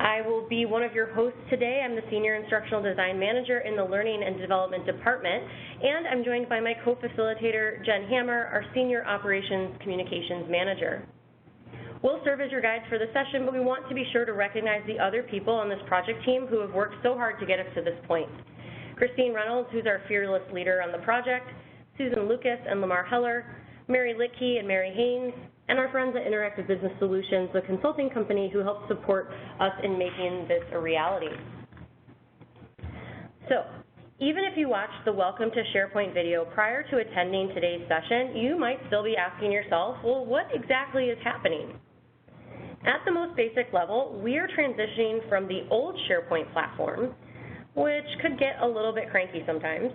I will be one of your hosts today. I'm the Senior Instructional Design Manager in the Learning and Development Department, and I'm joined by my co-facilitator, Jen Hammer, our Senior Operations Communications Manager. We'll serve as your guides for the session, but we want to be sure to recognize the other people on this project team who have worked so hard to get us to this point. Christine Reynolds, who's our fearless leader on the project, Susan Lucas and Lamar Heller, Mary Litke and Mary Haynes, and our friends at Interactive Business Solutions, the consulting company who helped support us in making this a reality. So, even if you watched the Welcome to SharePoint video prior to attending today's session, you might still be asking yourself, well, what exactly is happening? At the most basic level, we are transitioning from the old SharePoint platform, which could get a little bit cranky sometimes,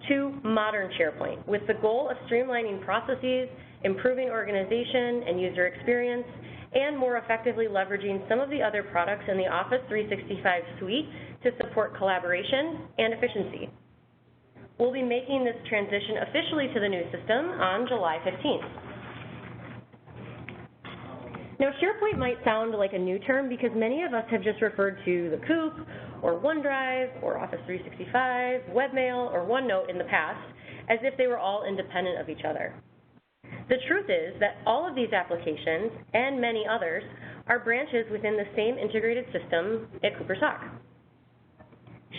to modern SharePoint, with the goal of streamlining processes, improving organization and user experience, and more effectively leveraging some of the other products in the Office 365 suite to support collaboration and efficiency. We'll be making this transition officially to the new system on July 15th. Now, SharePoint might sound like a new term because many of us have just referred to the Coop, or OneDrive, or Office 365, Webmail, or OneNote in the past, as if they were all independent of each other. The truth is that all of these applications, and many others, are branches within the same integrated system at Cooper-Salk.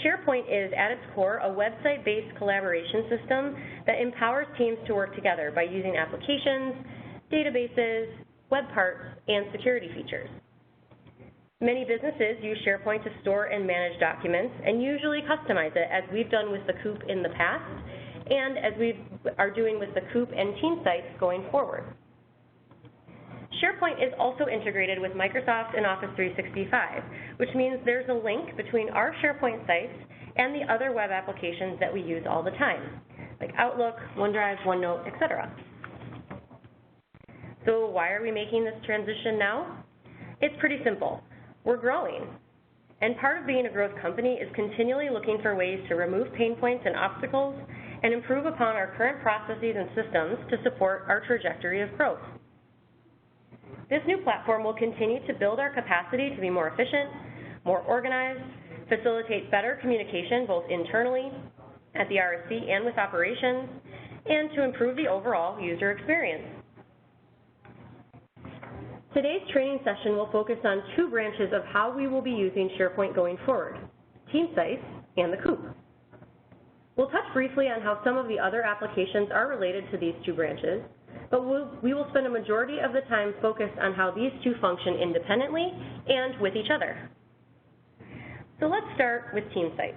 SharePoint is, at its core, a website-based collaboration system that empowers teams to work together by using applications, databases, web parts, and security features. Many businesses use SharePoint to store and manage documents and usually customize it, as we've done with the Coop in the past, and as we are doing with the Coop and Team sites going forward. SharePoint is also integrated with Microsoft and Office 365, which means there's a link between our SharePoint sites and the other web applications that we use all the time, like Outlook, OneDrive, OneNote, etc. So why are we making this transition now? It's pretty simple. We're growing. And part of being a growth company is continually looking for ways to remove pain points and obstacles and improve upon our current processes and systems to support our trajectory of growth. This new platform will continue to build our capacity to be more efficient, more organized, facilitate better communication both internally, at the RSC and with operations, and to improve the overall user experience. Today's training session will focus on two branches of how we will be using SharePoint going forward, Team Sites and the Coop. We'll touch briefly on how some of the other applications are related to these two branches, but we will spend a majority of the time focused on how these two function independently and with each other. So let's start with Team Sites.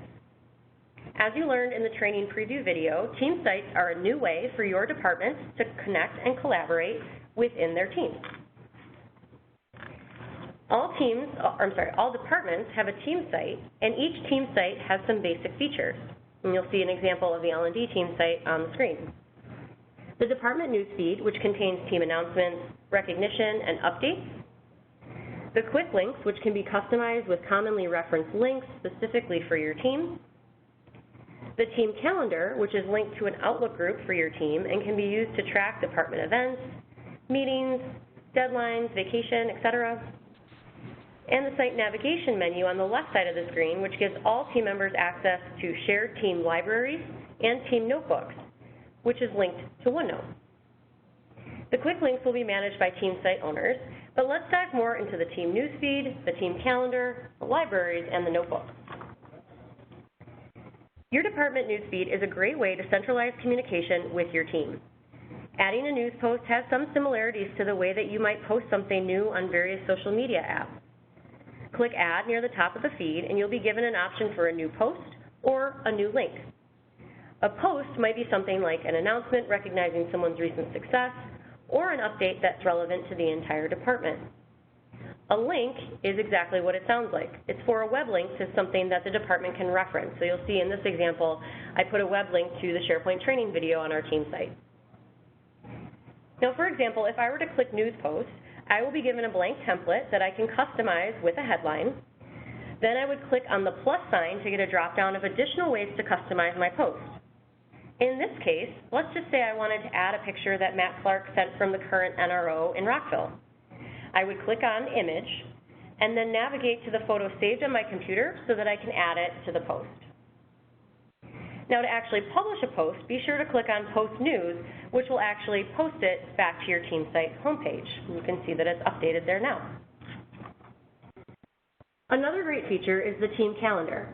As you learned in the training preview video, Team Sites are a new way for your departments to connect and collaborate within their teams. All departments have a team site, and each team site has some basic features. And you'll see an example of the L&D team site on the screen. The department newsfeed, which contains team announcements, recognition, and updates. The quick links, which can be customized with commonly referenced links specifically for your team. The team calendar, which is linked to an Outlook group for your team and can be used to track department events, meetings, deadlines, vacation, etc. And the site navigation menu on the left side of the screen, which gives all team members access to shared team libraries and team notebooks, which is linked to OneNote. The quick links will be managed by team site owners, but let's dive more into the team newsfeed, the team calendar, the libraries, and the notebooks. Your department newsfeed is a great way to centralize communication with your team. Adding a news post has some similarities to the way that you might post something new on various social media apps. Click Add near the top of the feed, and you'll be given an option for a new post or a new link. A post might be something like an announcement recognizing someone's recent success, or an update that's relevant to the entire department. A link is exactly what it sounds like. It's for a web link to something that the department can reference. So you'll see in this example, I put a web link to the SharePoint training video on our team site. Now, for example, if I were to click News Post, I will be given a blank template that I can customize with a headline. Then I would click on the plus sign to get a drop-down of additional ways to customize my post. In this case, let's just say I wanted to add a picture that Matt Clark sent from the current NRO in Rockville. I would click on Image and then navigate to the photo saved on my computer so that I can add it to the post. Now, to actually publish a post, be sure to click on Post News, which will actually post it back to your team site homepage. You can see that it's updated there now. Another great feature is the team calendar.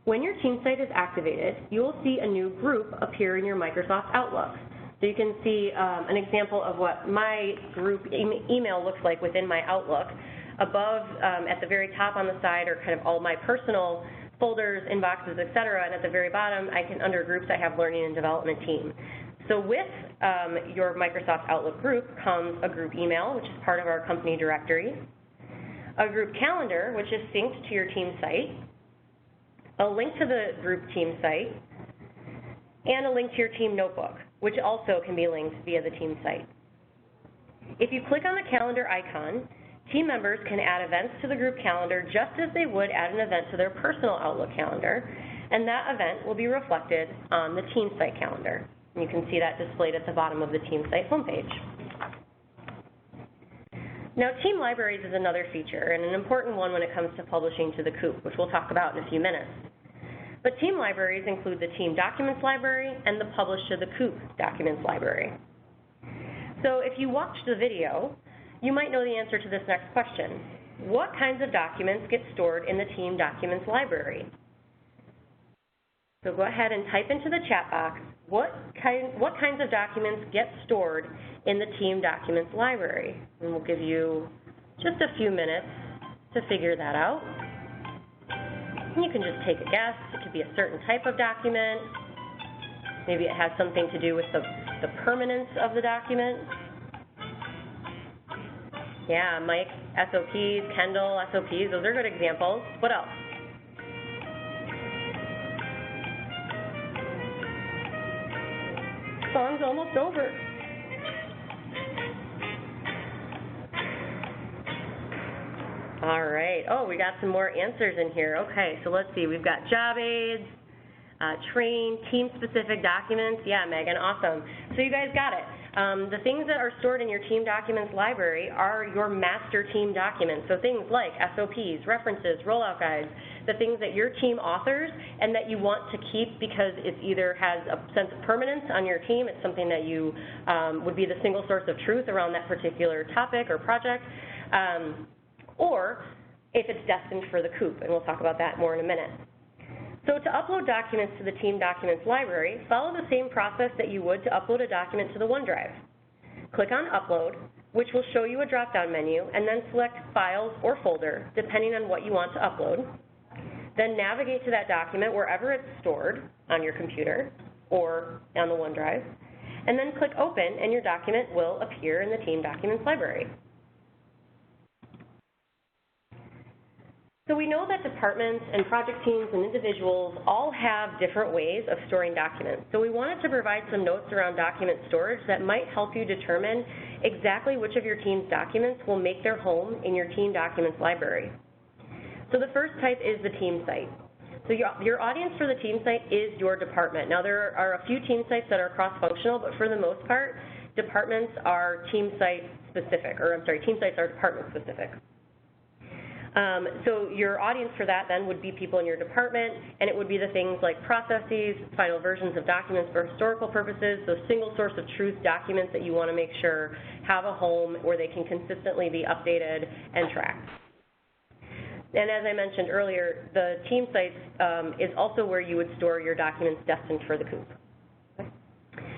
When your team site is activated, you will see a new group appear in your Microsoft Outlook. So you can see an example of what my group email looks like within my Outlook. Above, at the very top on the side, are kind of all my personal folders, inboxes, et cetera, and at the very bottom, under groups, I have Learning and Development Team. So with your Microsoft Outlook group comes a group email, which is part of our company directory, a group calendar, which is synced to your team site, a link to the group team site, and a link to your team notebook, which also can be linked via the team site. If you click on the calendar icon, team members can add events to the group calendar just as they would add an event to their personal Outlook calendar, and that event will be reflected on the team site calendar. And you can see that displayed at the bottom of the team site homepage. Now, team libraries is another feature, and an important one when it comes to publishing to the COOP, which we'll talk about in a few minutes. But team libraries include the Team Documents Library and the Publish to the COOP Documents Library. So if you watched the video, you might know the answer to this next question. What kinds of documents get stored in the Team Documents Library? So go ahead and type into the chat box, what kinds of documents get stored in the Team Documents Library? And we'll give you just a few minutes to figure that out. And you can just take a guess. It could be a certain type of document. Maybe it has something to do with the permanence of the document. Yeah, Mike, SOPs, Kendall, SOPs, those are good examples. What else? Song's almost over. All right. Oh, we got some more answers in here. Okay, so let's see. We've got job aids, train, team-specific documents. Yeah, Megan, awesome. So you guys got it. The things that are stored in your Team Documents Library are your master team documents. So things like SOPs, references, rollout guides, the things that your team authors and that you want to keep because it either has a sense of permanence on your team, it's something that you would be the single source of truth around that particular topic or project, or if it's destined for the COOP, and we'll talk about that more in a minute. So to upload documents to the Team Documents Library, follow the same process that you would to upload a document to the OneDrive. Click on Upload, which will show you a drop-down menu, and then select Files or Folder, depending on what you want to upload. Then navigate to that document wherever it's stored on your computer or on the OneDrive, and then click Open, and your document will appear in the Team Documents Library. So we know that departments and project teams and individuals all have different ways of storing documents. So we wanted to provide some notes around document storage that might help you determine exactly which of your team's documents will make their home in your Team Documents Library. So the first type is the team site. So your audience for the team site is your department. Now there are a few team sites that are cross-functional, but for the most part, departments are team site specific, or I'm sorry, team sites are department specific. So your audience for that then would be people in your department, and it would be the things like processes, final versions of documents for historical purposes, those single source of truth documents that you want to make sure have a home where they can consistently be updated and tracked. And as I mentioned earlier, the team sites is also where you would store your documents destined for the COOP.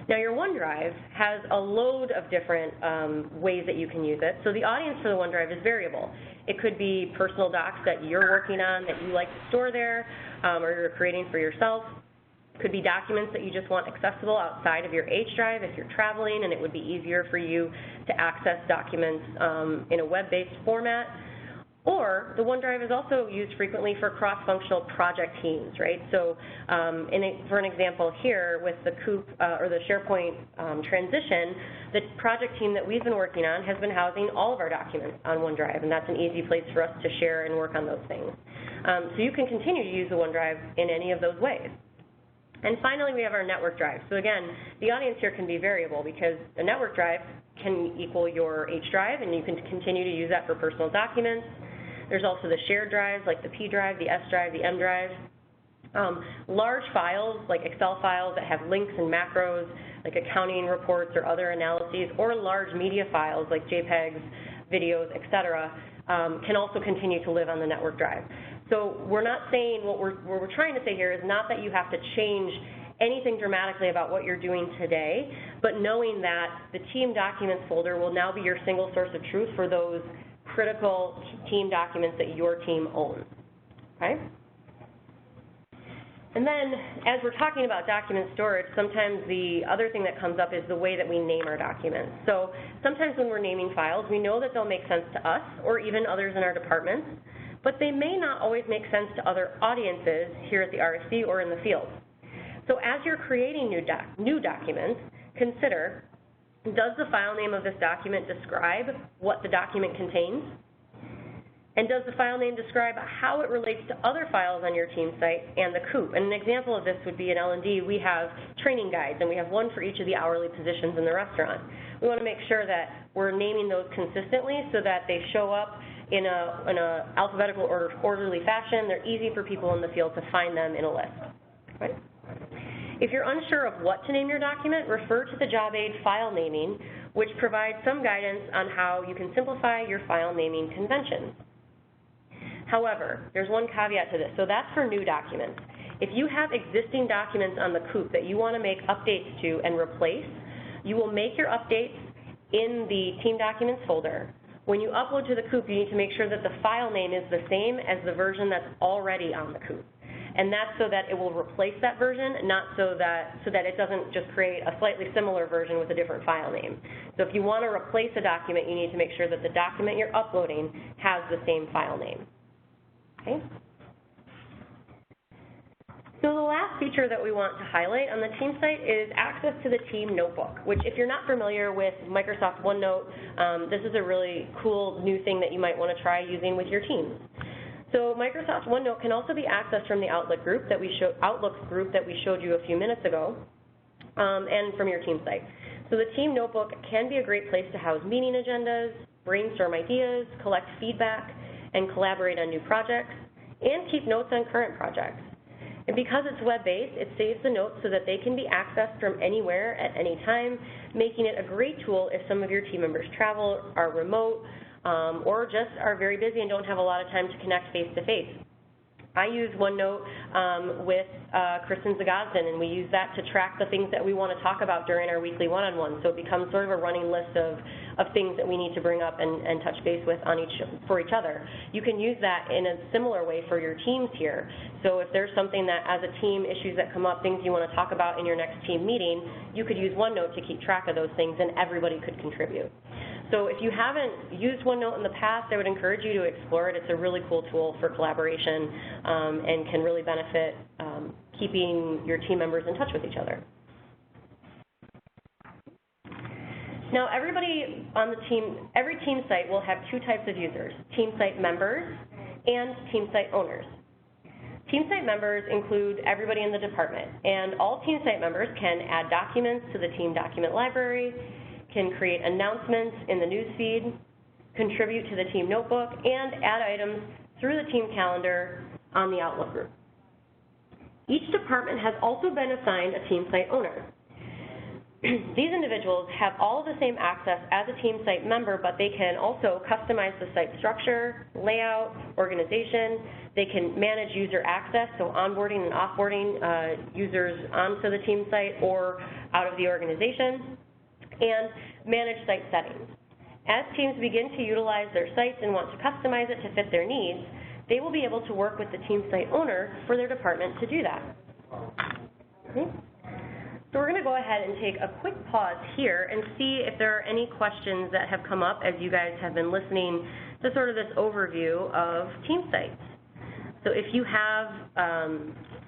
Now, your OneDrive has a load of different ways that you can use it. So the audience for the OneDrive is variable. It could be personal docs that you're working on that you like to store there or you're creating for yourself. It could be documents that you just want accessible outside of your H drive if you're traveling and it would be easier for you to access documents in a web-based format. Or the OneDrive is also used frequently for cross-functional project teams, right? So for an example here with the COOP or the SharePoint transition, the project team that we've been working on has been housing all of our documents on OneDrive, and that's an easy place for us to share and work on those things. So you can continue to use the OneDrive in any of those ways. And finally, we have our network drive. So again, the audience here can be variable because a network drive can equal your H drive, and you can continue to use that for personal documents. There's also the shared drives like the P drive, the S drive, the M drive. Large files like Excel files that have links and macros like accounting reports or other analyses, or large media files like JPEGs, videos, etc., can also continue to live on the network drive. So we're not saying, what we're trying to say here is not that you have to change anything dramatically about what you're doing today, but knowing that the team documents folder will now be your single source of truth for those critical team documents that your team owns, okay? And then, as we're talking about document storage, sometimes the other thing that comes up is the way that we name our documents. So sometimes when we're naming files, we know that they'll make sense to us or even others in our departments, but they may not always make sense to other audiences here at the RSC or in the field. So as you're creating new documents, consider, does the file name of this document describe what the document contains? And does the file name describe how it relates to other files on your team site and the COOP? And an example of this would be in L&D, we have training guides, and we have one for each of the hourly positions in the restaurant. We want to make sure that we're naming those consistently so that they show up in a alphabetical orderly fashion. They're easy for people in the field to find them in a list, right? If you're unsure of what to name your document, refer to the job aid file naming, which provides some guidance on how you can simplify your file naming conventions. However, there's one caveat to this. So that's for new documents. If you have existing documents on the COOP that you want to make updates to and replace, you will make your updates in the Team Documents folder. When you upload to the COOP, you need to make sure that the file name is the same as the version that's already on the COOP. And that's so that it will replace that version, not so that it doesn't just create a slightly similar version with a different file name. So if you want to replace a document, you need to make sure that the document you're uploading has the same file name. Okay. So the last feature that we want to highlight on the team site is access to the team notebook, which if you're not familiar with Microsoft OneNote, this is a really cool new thing that you might want to try using with your teams. So Microsoft OneNote can also be accessed from the Outlook group that we showed you a few minutes ago, and from your team site. So the team notebook can be a great place to house meeting agendas, brainstorm ideas, collect feedback, and collaborate on new projects, and keep notes on current projects. And because it's web-based, it saves the notes so that they can be accessed from anywhere at any time, making it a great tool if some of your team members travel, are remote, or just are very busy and don't have a lot of time to connect face-to-face. I use OneNote with Kristen Zagazdan, and we use that to track the things that we want to talk about during our weekly one-on-one. So it becomes sort of a running list of things that we need to bring up and touch base with for each other. You can use that in a similar way for your teams here. So if there's something that, as a team, issues that come up, things you want to talk about in your next team meeting, you could use OneNote to keep track of those things, and everybody could contribute. So if you haven't used OneNote in the past, I would encourage you to explore it. It's a really cool tool for collaboration and can really benefit keeping your team members in touch with each other. Now, everybody on the team, every team site will have two types of users, team site members and team site owners. Team site members include everybody in the department, and all team site members can add documents to the team document library, can create announcements in the news feed, contribute to the team notebook, and add items through the team calendar on the Outlook group. Each department has also been assigned a team site owner. These individuals have all the same access as a team site member, but they can also customize the site structure, layout, organization. They can manage user access, so onboarding and offboarding users onto the team site or out of the organization, and manage site settings. As teams begin to utilize their sites and want to customize it to fit their needs, they will be able to work with the team site owner for their department to do that. Okay. So we're going to go ahead and take a quick pause here and see if there are any questions that have come up as you guys have been listening to sort of this overview of team sites. So if you have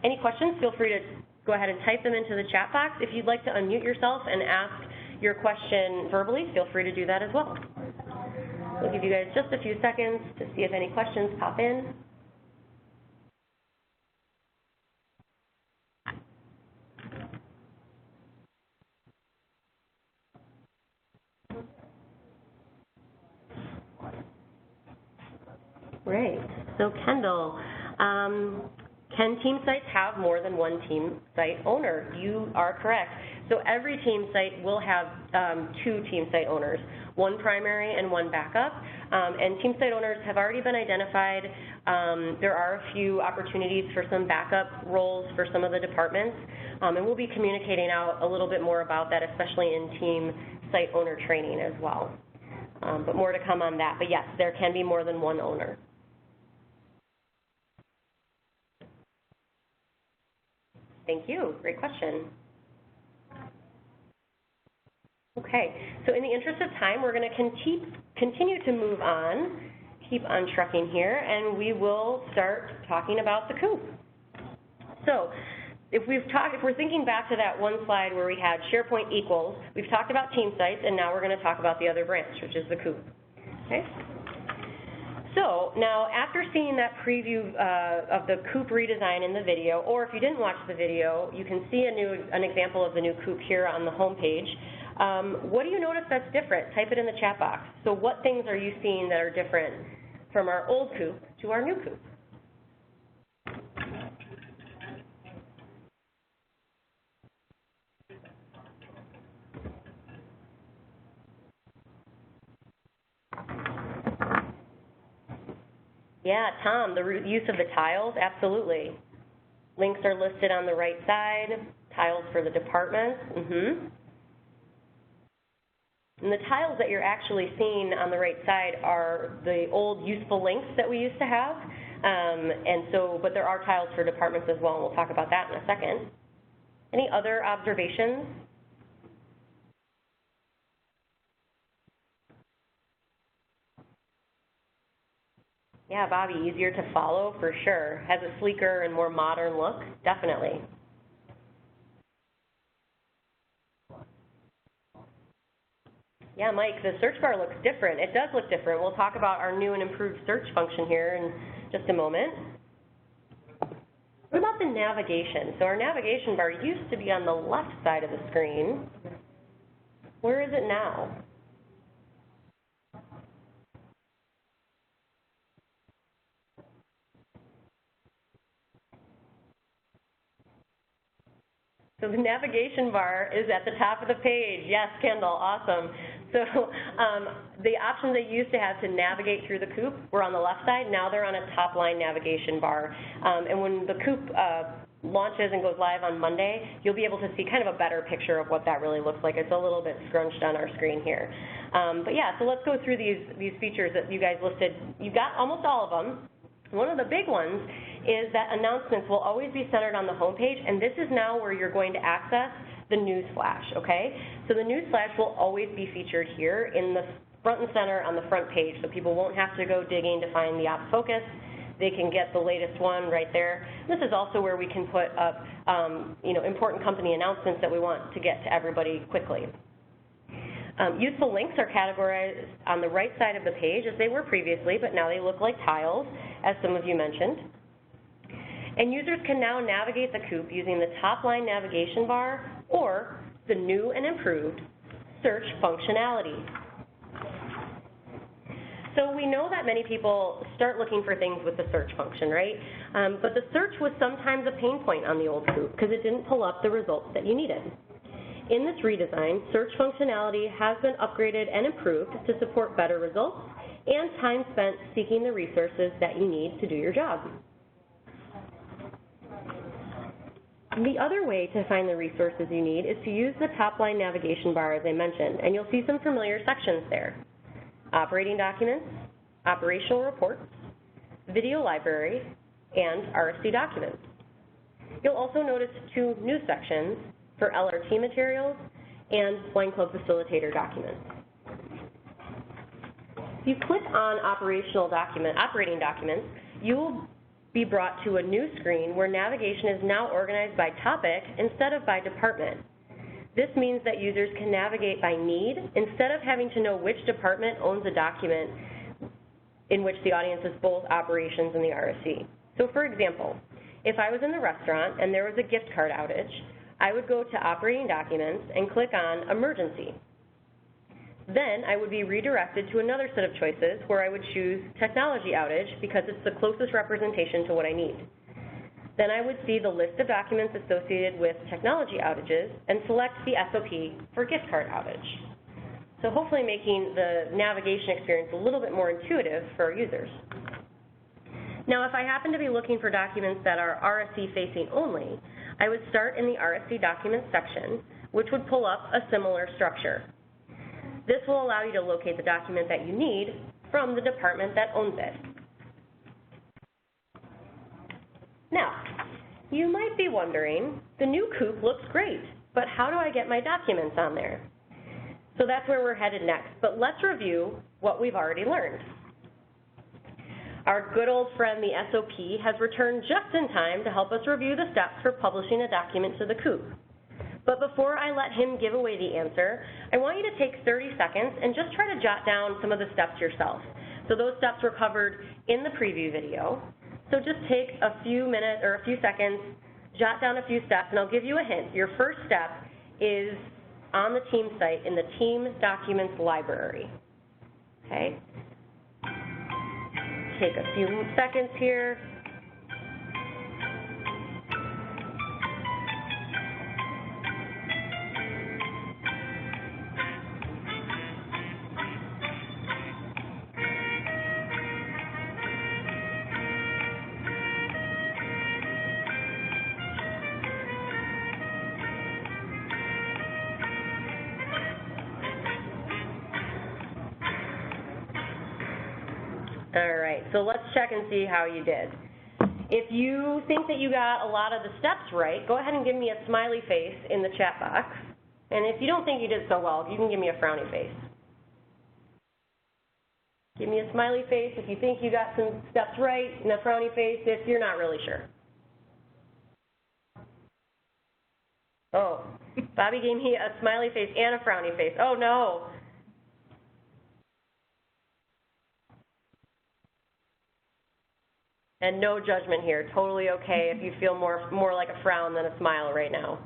any questions, feel free to go ahead and type them into the chat box. If you'd like to unmute yourself and ask your question verbally, feel free to do that as well. We'll give you guys just a few seconds to see if any questions pop in. Right. So Kendall, can team sites have more than one team site owner? You are correct. So every team site will have 2 team site owners, one primary and one backup. And team site owners have already been identified. There are a few opportunities for some backup roles for some of the departments. And we'll be communicating out a little bit more about that, especially in team site owner training as well. But more to come on that. But yes, there can be more than one owner. Thank you. Great question. Okay, so in the interest of time, we're going to continue to move on, keep on trucking here, and we will start talking about the coop. So if we're thinking back to that one slide where we had SharePoint equals, we've talked about team sites, and now we're going to talk about the other branch, which is the coop. Okay. So now, after seeing that preview of the coop redesign in the video, or if you didn't watch the video, you can see an example of the new coop here on the home page. What do you notice that's different? Type it in the chat box. So what things are you seeing that are different from our old coop to our new coop? Yeah, Tom, the use of the tiles, absolutely. Links are listed on the right side, tiles for the departments. And the tiles that you're actually seeing on the right side are the old useful links that we used to have. But there are tiles for departments as well, and we'll talk about that in a second. Any other observations? Yeah, Bobby, easier to follow for sure. Has a sleeker and more modern look, definitely. Yeah, Mike, the search bar looks different. It does look different. We'll talk about our new and improved search function here in just a moment. What about the navigation? So our navigation bar used to be on the left side of the screen. Where is it now? So the navigation bar is at the top of the page. Yes, Kendall, awesome. So the options that you used to have to navigate through the coop were on the left side. Now they're on a top-line navigation bar. And when the coop launches and goes live on Monday, you'll be able to see kind of a better picture of what that really looks like. It's a little bit scrunched on our screen here. But yeah, so let's go through these features that you guys listed. You got almost all of them. One of the big ones is that announcements will always be centered on the home page, and this is now where you're going to access the news flash, okay? So the news flash will always be featured here in the front and center on the front page, so people won't have to go digging to find the ops focus. They can get the latest one right there. This is also where we can put up important company announcements that we want to get to everybody quickly. Useful links are categorized on the right side of the page as they were previously, but now they look like tiles, as some of you mentioned. And users can now navigate the coop using the top-line navigation bar or the new and improved search functionality. So we know that many people start looking for things with the search function, right? But the search was sometimes a pain point on the old coop because it didn't pull up the results that you needed. In this redesign, search functionality has been upgraded and improved to support better results and time spent seeking the resources that you need to do your job. The other way to find the resources you need is to use the top-line navigation bar, as I mentioned, and you'll see some familiar sections there. Operating documents, operational reports, video library, and RSC documents. You'll also notice 2 new sections for LRT materials and Wine Club facilitator documents. If you click on operating documents, you will be brought to a new screen where navigation is now organized by topic instead of by department. This means that users can navigate by need instead of having to know which department owns a document in which the audience is both operations and the RSC. So for example, if I was in the restaurant and there was a gift card outage, I would go to operating documents and click on emergency. Then I would be redirected to another set of choices where I would choose technology outage because it's the closest representation to what I need. Then I would see the list of documents associated with technology outages and select the SOP for gift card outage. So hopefully making the navigation experience a little bit more intuitive for our users. Now, if I happen to be looking for documents that are RSC facing only, I would start in the RSC documents section, which would pull up a similar structure. This will allow you to locate the document that you need from the department that owns it. Now, you might be wondering, the new coop looks great, but how do I get my documents on there? So that's where we're headed next, but let's review what we've already learned. Our good old friend, the SOP, has returned just in time to help us review the steps for publishing a document to the coop. But before I let him give away the answer, I want you to take 30 seconds and just try to jot down some of the steps yourself. So those steps were covered in the preview video. So just take a few minutes or a few seconds, jot down a few steps, and I'll give you a hint. Your first step is on the team site in the team documents library. Okay? Take a few seconds here. All right, so let's check and see how you did. If you think that you got a lot of the steps right, go ahead and give me a smiley face in the chat box. And if you don't think you did so well, you can give me a frowny face. Give me a smiley face if you think you got some steps right, and a frowny face if you're not really sure. Oh, Bobby gave me a smiley face and a frowny face. Oh, no. And no judgment here, totally okay if you feel more like a frown than a smile right now.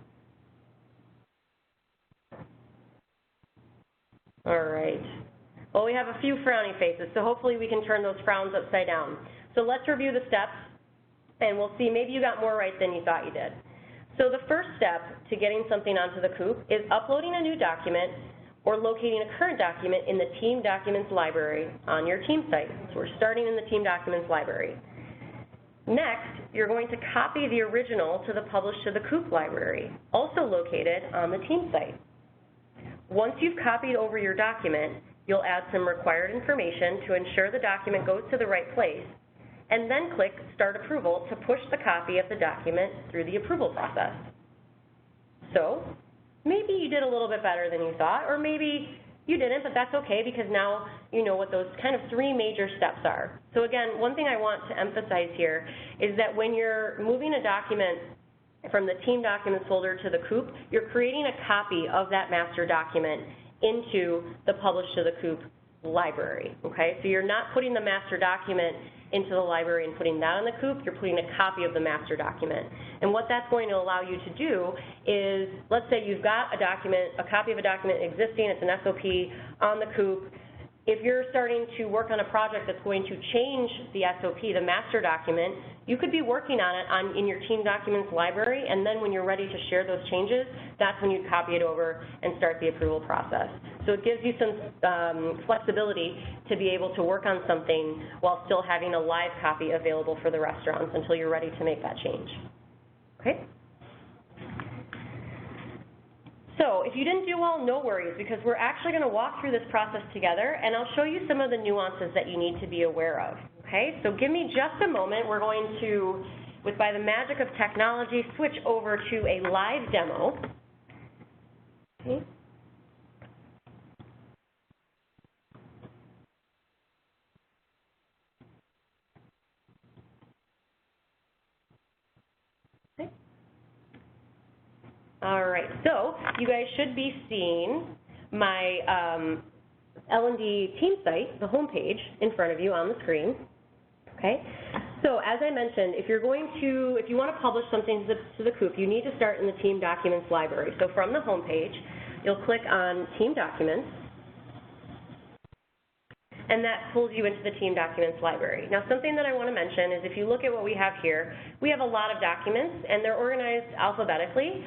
All right. Well, we have a few frowny faces, so hopefully we can turn those frowns upside down. So let's review the steps, and we'll see maybe you got more right than you thought you did. So the first step to getting something onto the coop is uploading a new document or locating a current document in the Team Documents library on your team site. So we're starting in the Team Documents library. Next, you're going to copy the original to the Publish to the Coop library, also located on the team site. Once you've copied over your document, you'll add some required information to ensure the document goes to the right place, and then click Start Approval to push the copy of the document through the approval process. So, maybe you did a little bit better than you thought, or maybe you didn't, but that's okay because now you know what those kind of three major steps are. So again, one thing I want to emphasize here is that when you're moving a document from the Team Documents folder to the coop, you're creating a copy of that master document into the Publish to the Coop library, okay? So you're not putting the master document into the library and putting that on the coop, you're putting a copy of the master document. And what that's going to allow you to do is, let's say you've got a document, a copy of a document existing, it's an SOP on the coop. If you're starting to work on a project that's going to change the SOP, the master document, you could be working on it in your Team Documents library, and then when you're ready to share those changes, that's when you'd copy it over and start the approval process. So it gives you some flexibility to be able to work on something while still having a live copy available for the restaurants until you're ready to make that change. Okay? So if you didn't do well, no worries, because we're actually going to walk through this process together, and I'll show you some of the nuances that you need to be aware of. Okay, so give me just a moment. We're going to, by the magic of technology, switch over to a live demo. Okay. All right, so you guys should be seeing my L&D team site, the home page, in front of you on the screen. Okay, so as I mentioned, if you want to publish something to the coop, you need to start in the Team Documents library. So from the home page, you'll click on Team Documents, and that pulls you into the team documents library. Now, something that I want to mention is if you look at what we have here, we have a lot of documents, and they're organized alphabetically,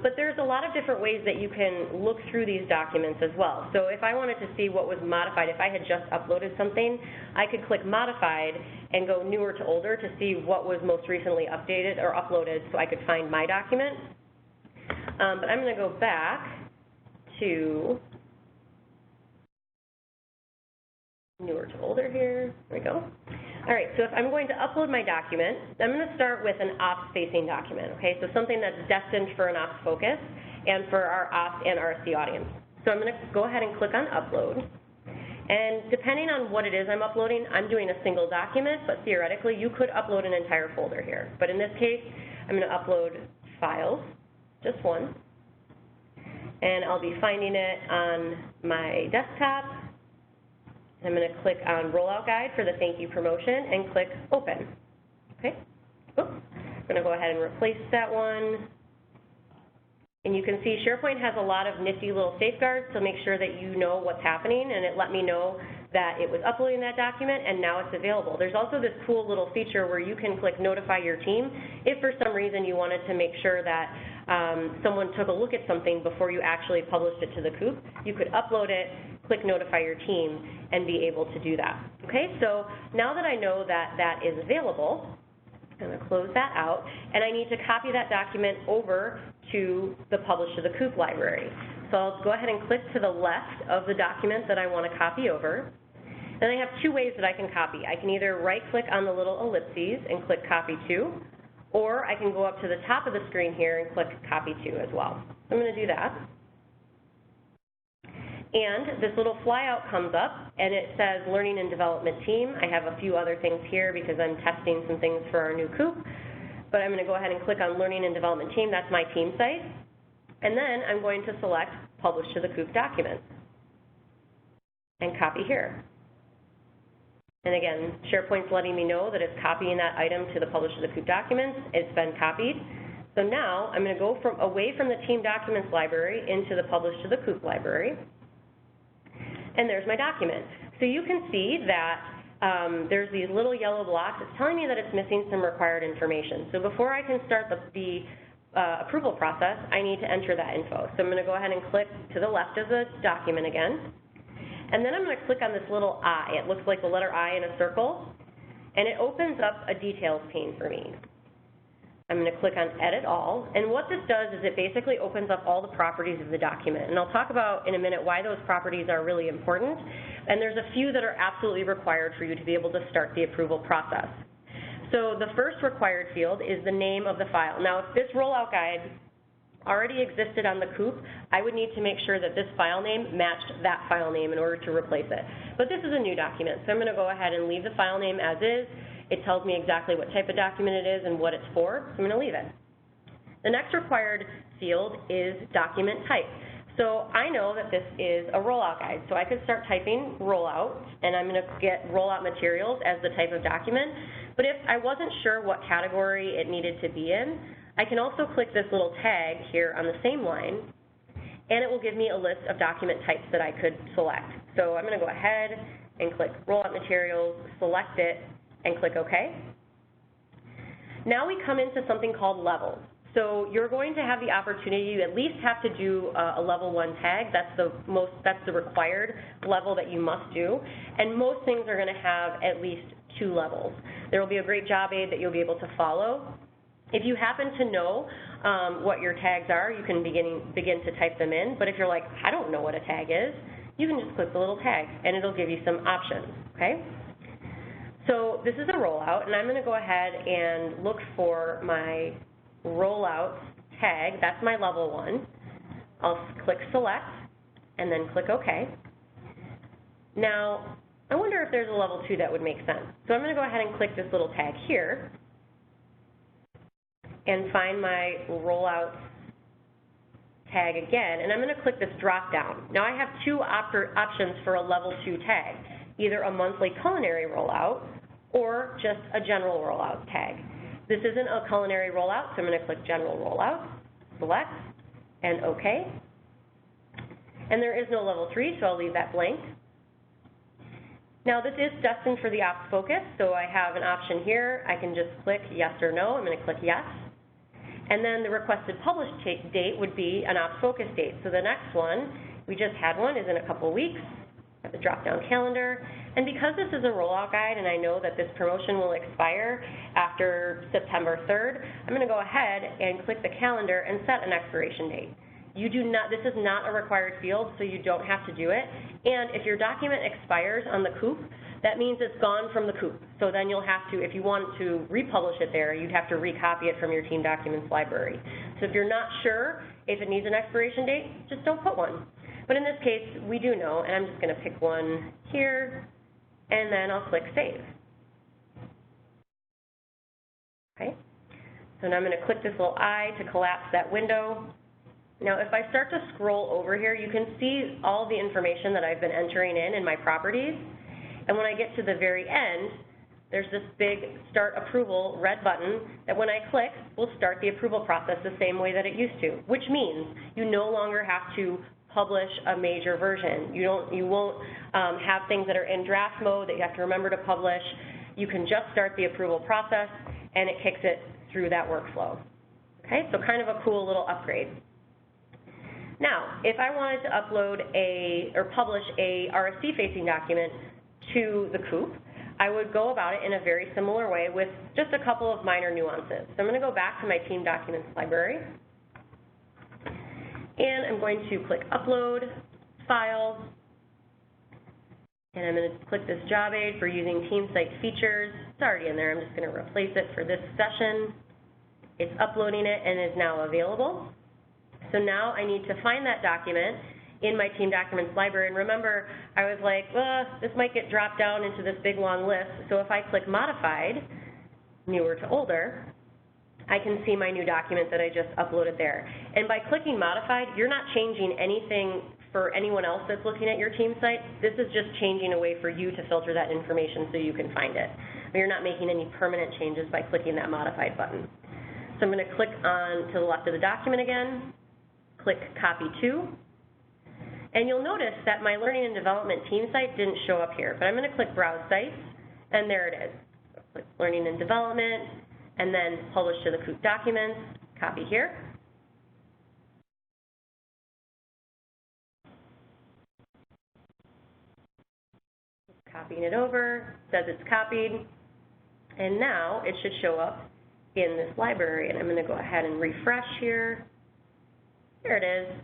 but there's a lot of different ways that you can look through these documents as well. So if I wanted to see what was modified, if I had just uploaded something, I could click Modified and go newer to older to see what was most recently updated or uploaded so I could find my document. But I'm going to go back to newer to older here. There we go. All right, so if I'm going to upload my document, I'm going to start with an ops-facing document, okay? So something that's destined for an ops focus and for our ops and RSC audience. So I'm going to go ahead and click on Upload. And depending on what it is I'm uploading, I'm doing a single document, but theoretically you could upload an entire folder here. But in this case, I'm going to upload files, just one. And I'll be finding it on my desktop. I'm going to click on Rollout Guide for the thank you promotion and click Open. Okay. Oops. I'm going to go ahead and replace that one. And you can see SharePoint has a lot of nifty little safeguards to make sure that you know what's happening, and it let me know that it was uploading that document and now it's available. There's also this cool little feature where you can click Notify Your Team if for some reason you wanted to make sure that someone took a look at something before you actually published it to the coop. You could upload it, click Notify Your Team, and be able to do that. Okay, so now that I know that that is available, I'm going to close that out, and I need to copy that document over to the Publish to the Coop library. So I'll go ahead and click to the left of the document that I want to copy over. Then I have two ways that I can copy. I can either right-click on the little ellipses and click Copy To, or I can go up to the top of the screen here and click Copy To as well. So I'm going to do that. And this little flyout comes up, and it says Learning and Development Team. I have a few other things here because I'm testing some things for our new coop. But I'm going to go ahead and click on Learning and Development Team. That's my team site. And then I'm going to select Publish to the Coop document and copy here. And again, SharePoint's letting me know that it's copying that item to the Publish to the Coop documents. It's been copied. So now I'm going to go away from the Team Documents library into the Publish to the Coop library. And there's my document. So you can see that there's these little yellow blocks. It's telling me that it's missing some required information. So before I can start the approval process, I need to enter that info. So I'm going to go ahead and click to the left of the document again. And then I'm going to click on this little I. It looks like the letter I in a circle. And it opens up a details pane for me. I'm going to click on Edit All, and what this does is it basically opens up all the properties of the document. And I'll talk about in a minute why those properties are really important, and there's a few that are absolutely required for you to be able to start the approval process. So the first required field is the name of the file. Now, if this rollout guide already existed on the coop, I would need to make sure that this file name matched that file name in order to replace it. But this is a new document, so I'm going to go ahead and leave the file name as is. It tells me exactly what type of document it is and what it's for, so I'm going to leave it. The next required field is document type. So I know that this is a rollout guide, so I could start typing rollout, and I'm going to get rollout materials as the type of document. But if I wasn't sure what category it needed to be in, I can also click this little tag here on the same line, and it will give me a list of document types that I could select. So I'm going to go ahead and click rollout materials, select it, and click OK. Now we come into something called levels. So you're going to have the opportunity, you at least have to do a level 1 tag. That's the required level that you must do. And most things are going to have at least 2 levels. There will be a great job aid that you'll be able to follow. If you happen to know what your tags are, you can begin to type them in. But if you're like, I don't know what a tag is, you can just click the little tag, and it'll give you some options, okay? So this is a rollout, and I'm going to go ahead and look for my rollout tag. That's my level 1. I'll click select and then click OK. Now, I wonder if there's a level 2 that would make sense. So I'm going to go ahead and click this little tag here and find my rollout tag again, and I'm going to click this drop down. Now I have 2 options for a level 2 tag, either a monthly culinary rollout or just a general rollout tag. This isn't a culinary rollout, so I'm going to click general rollout, select, and OK. And there is no level 3, so I'll leave that blank. Now this is destined for the ops focus, so I have an option here. I can just click yes or no. I'm going to click yes. And then the requested published date would be an ops focus date. So the next one, we just had one, is in a couple weeks. I have the drop-down calendar. And because this is a rollout guide and I know that this promotion will expire after September 3rd, I'm going to go ahead and click the calendar and set an expiration date. This is not a required field, so you don't have to do it. And if your document expires on the COOP, that means it's gone from the COOP. So then you'll have to, if you want to republish it there, you'd have to recopy it from your team documents library. So if you're not sure if it needs an expiration date, just don't put one. But in this case, we do know, and I'm just going to pick one here, and then I'll click Save. Okay. So now I'm going to click this little I to collapse that window. Now, if I start to scroll over here, you can see all the information that I've been entering in my properties. And when I get to the very end, there's this big Start Approval red button that when I click will start the approval process the same way that it used to, which means you no longer have to publish a major version. You won't have things that are in draft mode that you have to remember to publish. You can just start the approval process and it kicks it through that workflow. Okay, so kind of a cool little upgrade. Now, if I wanted to upload or publish a RSC facing document to the COOP, I would go about it in a very similar way with just a couple of minor nuances. So I'm going to go back to my team documents library, and I'm going to click Upload, File, and I'm going to click this job aid for using team site features. It's already in there. I'm just going to replace it for this session. It's uploading it and is now available. So now I need to find that document in my team documents library. And remember, I was like, this might get dropped down into this big long list. So if I click Modified, newer to older, I can see my new document that I just uploaded there. And by clicking Modified, you're not changing anything for anyone else that's looking at your team site. This is just changing a way for you to filter that information so you can find it. But you're not making any permanent changes by clicking that Modified button. So I'm going to click on to the left of the document again, click Copy To, and you'll notice that my Learning and Development team site didn't show up here, but I'm going to click Browse Sites, and there it is. So click Learning and Development, and then Publish to the COOP Documents, copy here. Copying it over, says it's copied, and now it should show up in this library, and I'm going to go ahead and refresh here. There it is.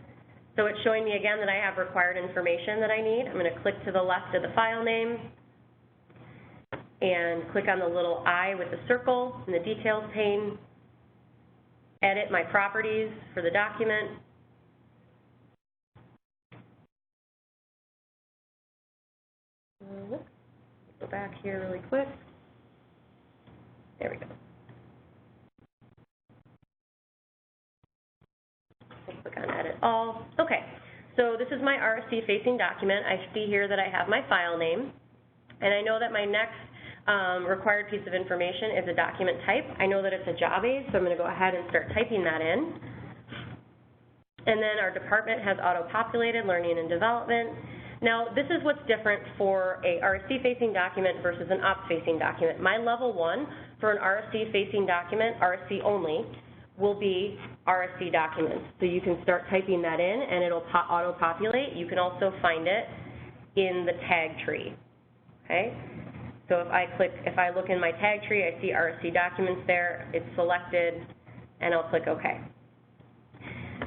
So it's showing me again that I have required information that I need. I'm going to click to the left of the file name and click on the little I with the circle in the details pane, edit my properties for the document. Go back here really quick. There we go. Click on Edit All. Okay, so this is my RSC facing document. I see here that I have my file name, and I know that my next required piece of information is a document type. I know that it's a job aid, so I'm going to go ahead and start typing that in. And then our department has auto-populated Learning and Development. Now, this is what's different for a RSC facing document versus an ops facing document. My level 1 for an RSC facing document, RSC only, will be RSC documents. So you can start typing that in and it'll auto-populate. You can also find it in the tag tree, okay? So if I look in my tag tree, I see RSC documents there, it's selected, and I'll click OK.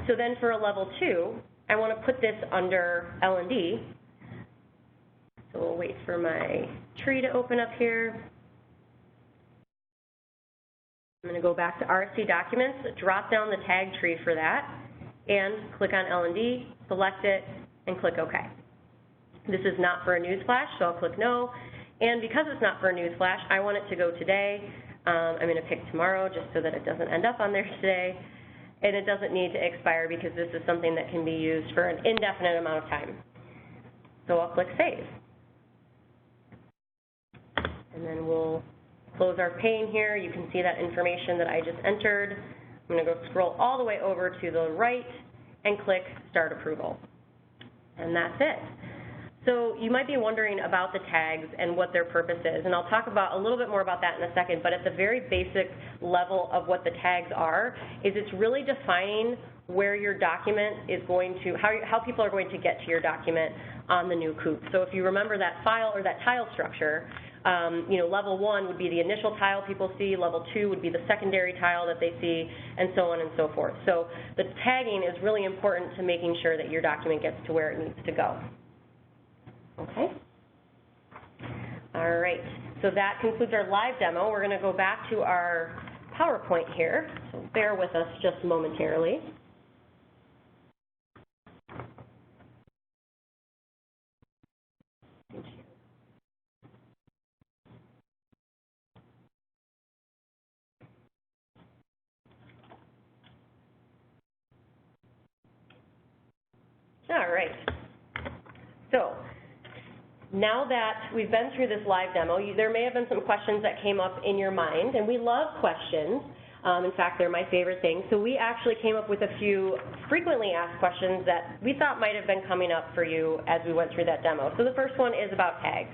So then for a level 2, I want to put this under L&D. So we'll wait for my tree to open up here. I'm going to go back to RSC Documents, drop down the tag tree for that, and click on L&D, select it, and click OK. This is not for a newsflash, so I'll click No. And because it's not for a newsflash, I want it to go today. I'm going to pick tomorrow just so that it doesn't end up on there today. And it doesn't need to expire because this is something that can be used for an indefinite amount of time. So I'll click Save. And then we'll close our pane here. You can see that information that I just entered. I'm going to go scroll all the way over to the right and click Start Approval. And that's it. So you might be wondering about the tags and what their purpose is, and I'll talk about a little bit more about that in a second, but at the very basic level of what the tags are, is it's really defining where your document is going to, how people are going to get to your document on the new coop. So if you remember that file or that tile structure, level 1 would be the initial tile people see, level 2 would be the secondary tile that they see, and so on and so forth. So the tagging is really important to making sure that your document gets to where it needs to go. Okay. All right. So that concludes our live demo. We're going to go back to our PowerPoint here. So bear with us just momentarily. All right. So now that we've been through this live demo, there may have been some questions that came up in your mind, and we love questions. In fact, they're my favorite thing. So we actually came up with a few frequently asked questions that we thought might have been coming up for you as we went through that demo. So the first one is about tags.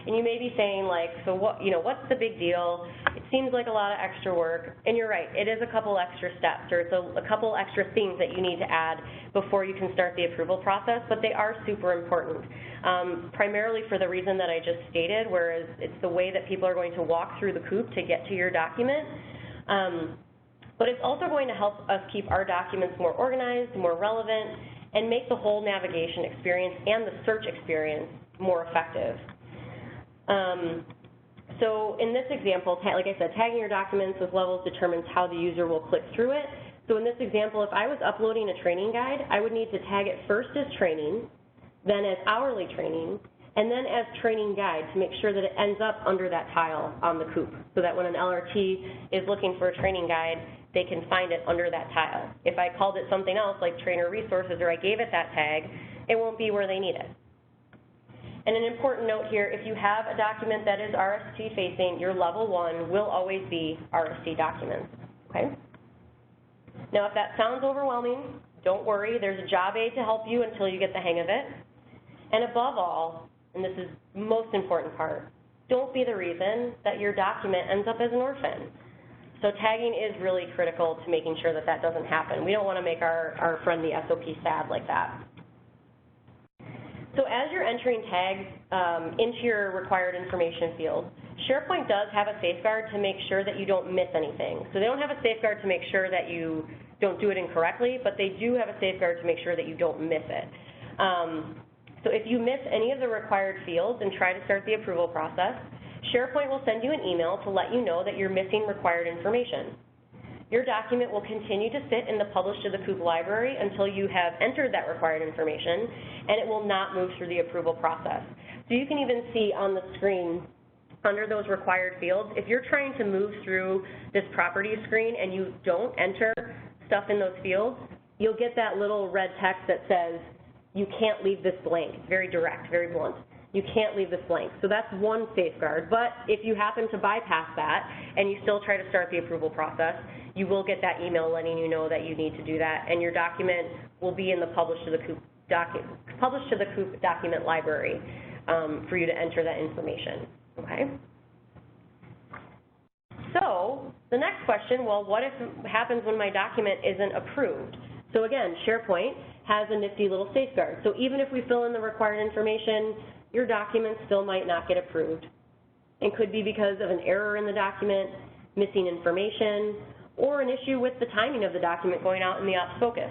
And you may be saying, like, so what, what's the big deal? It seems like a lot of extra work. And you're right, it is a couple extra steps, or it's a couple extra things that you need to add before you can start the approval process, but they are super important, primarily for the reason that I just stated, whereas it's the way that people are going to walk through the coop to get to your document. But it's also going to help us keep our documents more organized, more relevant, and make the whole navigation experience and the search experience more effective. So in this example, like I said, tagging your documents with levels determines how the user will click through it. So in this example, if I was uploading a training guide, I would need to tag it first as training, then as hourly training, and then as training guide to make sure that it ends up under that tile on the coop, so that when an LRT is looking for a training guide, they can find it under that tile. If I called it something else, like trainer resources, or I gave it that tag, it won't be where they need it. And an important note here, if you have a document that is RSC facing, your level 1 will always be RSC documents, okay? Now, if that sounds overwhelming, don't worry, there's a job aid to help you until you get the hang of it. And above all, and this is the most important part, don't be the reason that your document ends up as an orphan. So tagging is really critical to making sure that that doesn't happen. We don't want to make our friend the SOP sad like that. So as you're entering tags into your required information field, SharePoint does have a safeguard to make sure that you don't miss anything. So they don't have a safeguard to make sure that you don't do it incorrectly, but they do have a safeguard to make sure that you don't miss it. So if you miss any of the required fields and try to start the approval process, SharePoint will send you an email to let you know that you're missing required information. Your document will continue to sit in the Publish to the Coop library until you have entered that required information, and it will not move through the approval process. So you can even see on the screen under those required fields, if you're trying to move through this property screen and you don't enter stuff in those fields, you'll get that little red text that says, you can't leave this blank. It's very direct, very blunt. You can't leave this blank. So that's one safeguard. But if you happen to bypass that and you still try to start the approval process, you will get that email letting you know that you need to do that, and your document will be in the Publish to the Coop document library for you to enter that information. Okay? So the next question, well, what if it happens when my document isn't approved? So again, SharePoint has a nifty little safeguard. So even if we fill in the required information, your document still might not get approved. It could be because of an error in the document, missing information, or an issue with the timing of the document going out in the ops focus.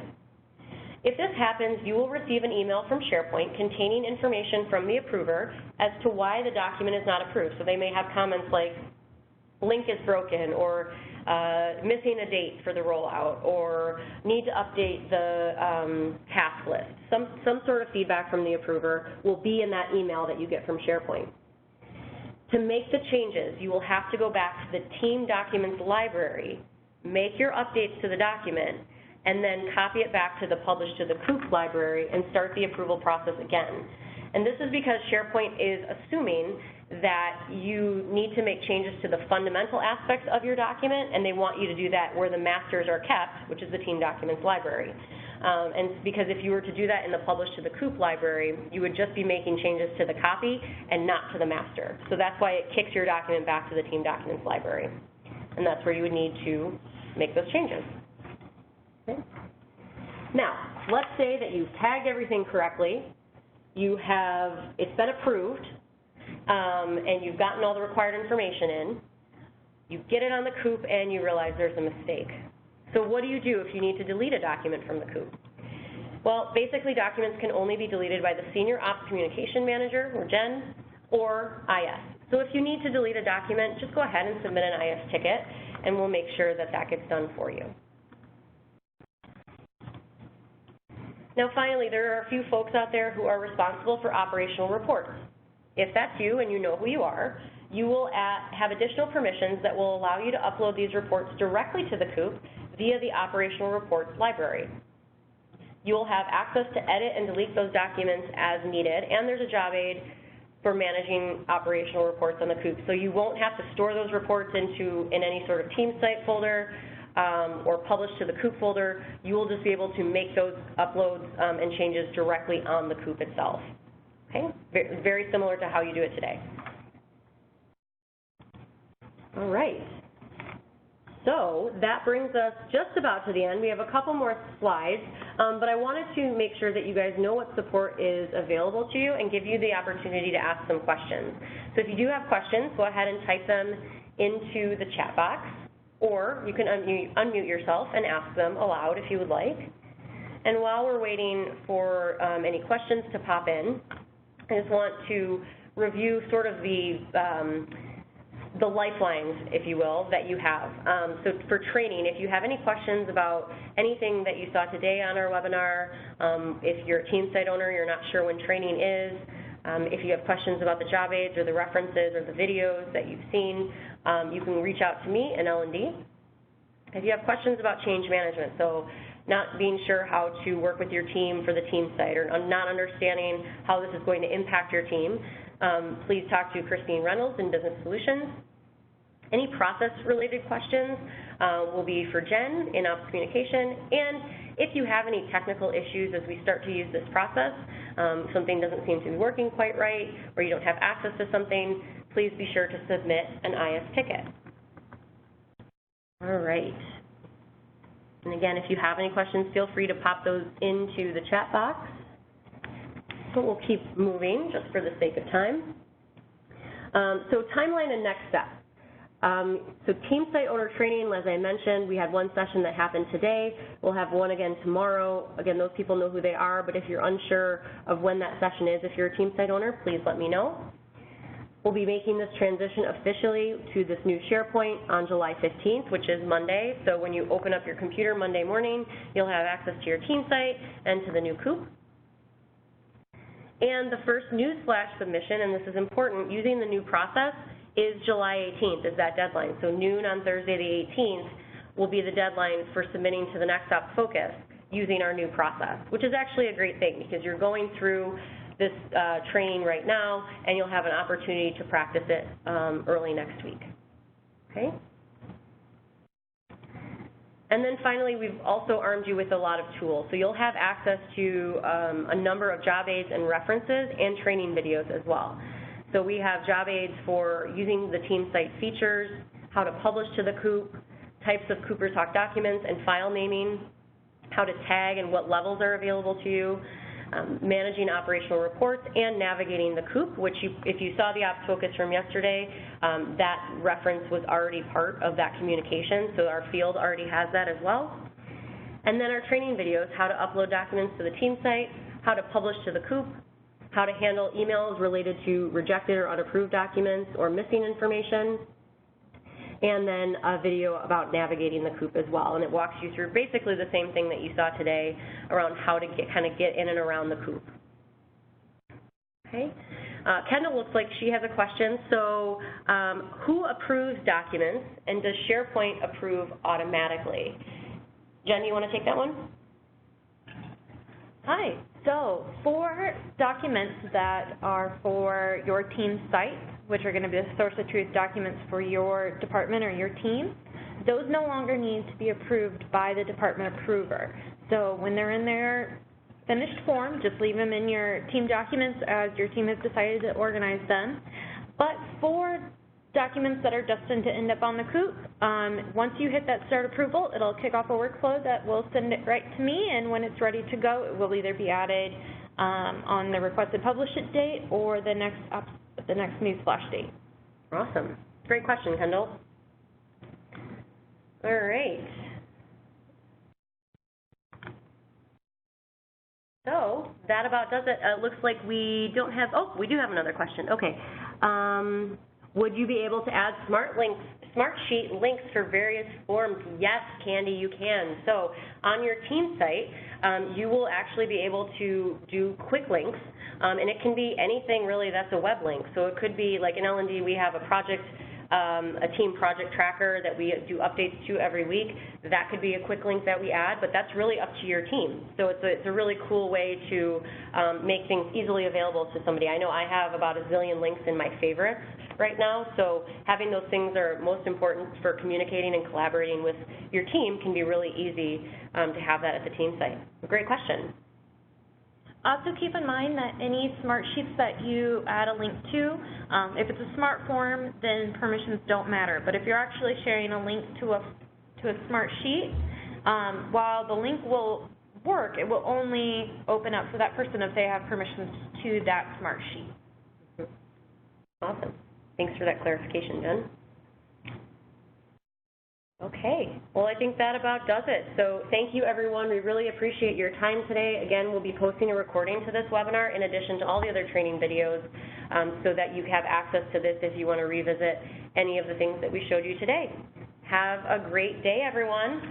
If this happens, you will receive an email from SharePoint containing information from the approver as to why the document is not approved. So they may have comments like, link is broken, or missing a date for the rollout, or need to update the task list. Some sort of feedback from the approver will be in that email that you get from SharePoint. To make the changes, you will have to go back to the Team Documents library, make your updates to the document, and then copy it back to the Publish to the Coop library and start the approval process again. And this is because SharePoint is assuming that you need to make changes to the fundamental aspects of your document, and they want you to do that where the masters are kept, which is the Team Documents library. And because if you were to do that in the Publish to the Coop library, you would just be making changes to the copy and not to the master. So that's why it kicks your document back to the Team Documents library. And that's where you would need to make those changes. Okay. Now, let's say that you've tagged everything correctly, it's been approved, and you've gotten all the required information in. You get it on the Coop and you realize there's a mistake. So what do you do if you need to delete a document from the Coop? Well, basically documents can only be deleted by the Senior Ops Communication Manager, or Jen, or IS. So if you need to delete a document, just go ahead and submit an IS ticket, and we'll make sure that that gets done for you. Now finally, there are a few folks out there who are responsible for operational reports. If that's you and you know who you are, you will have additional permissions that will allow you to upload these reports directly to the Coop via the Operational Reports library. You will have access to edit and delete those documents as needed, and there's a job aid for managing operational reports on the Coop. So you won't have to store those reports in any sort of team site folder or publish to the Coop folder. You will just be able to make those uploads and changes directly on the Coop itself. Okay? Very similar to how you do it today. All right. So that brings us just about to the end. We have a couple more slides, but I wanted to make sure that you guys know what support is available to you and give you the opportunity to ask some questions. So if you do have questions, go ahead and type them into the chat box, or you can unmute yourself and ask them aloud if you would like. And while we're waiting for any questions to pop in, I just want to review sort of the lifelines, if you will, that you have. So for training, if you have any questions about anything that you saw today on our webinar, if you're a team site owner, you're not sure when training is, if you have questions about the job aids or the references or the videos that you've seen, you can reach out to me in L&D. If you have questions about change management, so not being sure how to work with your team for the team site or not understanding how this is going to impact your team, please talk to Christine Reynolds in Business Solutions. Any process-related questions will be for Jen in Ops Communication. And if you have any technical issues as we start to use this process, something doesn't seem to be working quite right, or you don't have access to something, please be sure to submit an IS ticket. All right. And again, if you have any questions, feel free to pop those into the chat box. But we'll keep moving just for the sake of time. So timeline and next steps. So team site owner training, as I mentioned, we had one session that happened today. We'll have one again tomorrow. Again, those people know who they are, but if you're unsure of when that session is, if you're a team site owner, please let me know. We'll be making this transition officially to this new SharePoint on July 15th, which is Monday. So when you open up your computer Monday morning, you'll have access to your team site and to the new Coop. And the first newsflash submission, and this is important, using the new process, is July 18th is that deadline. So noon on Thursday the 18th will be the deadline for submitting to the Next Stop Focus using our new process, which is actually a great thing because you're going through this training right now and you'll have an opportunity to practice it early next week. Okay? And then finally, we've also armed you with a lot of tools. So you'll have access to a number of job aids and references and training videos as well. So we have job aids for using the team site features, how to publish to the Coop, types of Cooper Talk documents and file naming, how to tag and what levels are available to you, managing operational reports, and navigating the Coop, which if you saw the Ops Focus from yesterday, that reference was already part of that communication, so our field already has that as well. And then our training videos, how to upload documents to the team site, how to publish to the Coop, how to handle emails related to rejected or unapproved documents or missing information, and then a video about navigating the Coop as well. And it walks you through basically the same thing that you saw today around how to get in and around the Coop. Okay. Kendall looks like she has a question. So who approves documents, and does SharePoint approve automatically? Jen, you want to take that one? Hi. So for documents that are for your team site, which are going to be the source of truth documents for your department or your team, those no longer need to be approved by the department approver. So when they're in their finished form, just leave them in your team documents as your team has decided to organize them. But for documents that are destined to end up on the COOP, once you hit that start approval, it'll kick off a workflow that will send it right to me, and when it's ready to go, it will either be added on the requested publish it date or the next news flash date. Awesome. Great question, Kendall. All right. So that about does it. Looks like we don't have, oh, we do have another question. Okay. Would you be able to add Smartsheet links for various forms? Yes, Candy, you can. So on your team site, you will actually be able to do quick links, and it can be anything really that's a web link. So it could be like in L&D, we have a team project tracker that we do updates to every week. That could be a quick link that we add, but that's really up to your team. So it's a really cool way to make things easily available to somebody. I know I have about a zillion links in my favorites right now, so having those things are most important for communicating and collaborating with your team can be really easy to have that at the team site. Great question. Also keep in mind that any smart sheets that you add a link to, if it's a smart form, then permissions don't matter. But if you're actually sharing a link to a smart sheet, while the link will work, it will only open up for that person if they have permissions to that smart sheet. Awesome. Thanks for that clarification, Jen. Okay, well, I think that about does it. So thank you, everyone. We really appreciate your time today. Again, we'll be posting a recording to this webinar in addition to all the other training videos so that you have access to this if you want to revisit any of the things that we showed you today. Have a great day, everyone.